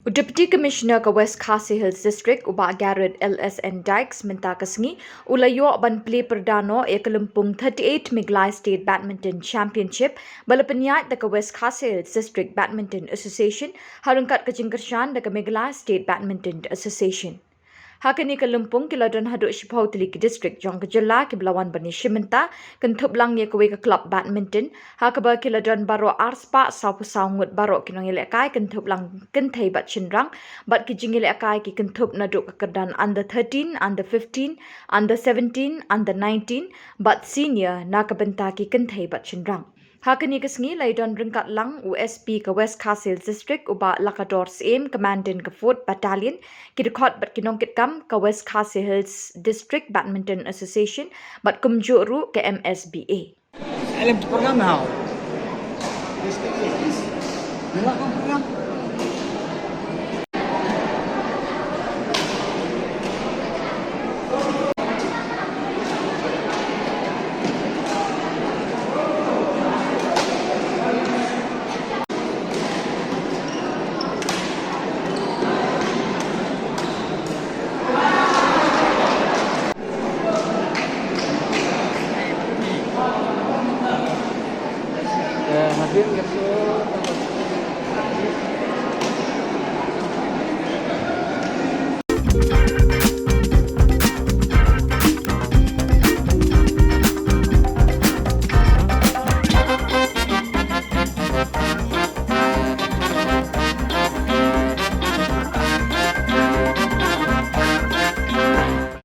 Deputy Commissioner ka West Khasi Hills District uba Garrett LSN Dykes minta kasngi ulayo ban Plie Pyrda no e Lympung 38 Meghalaya State Badminton Championship balapanyat da ka West Khasi Hills District Badminton Association harungkat ka jingkershan da ka Meghalaya State Badminton Association. Hakani ka Lympung kiladan haduk shipau tili ki district jong kejela ki belawan bani shiminta kentup lang ye kawe ka club badminton hakaba kiladan baro arspa saupu saungut baro kinong ile kai kentup lang kentai bat chinrang bat ki jingile kai ki kentup naduk ka kedan under 13 under 15 under 17 under 19 bat senior na ka benta ki kentai bat chinrang. Hakani kasngi laidon ringkat lang USP ka West Khasi Hills District uba Lakador Same Commandant ka 4th Battalion kidikot bat kinongkit kam ka West Khasi Hills District Badminton Association bat kumjuru ke MSBA. Alam program how? Belakang program. Hadir gitu.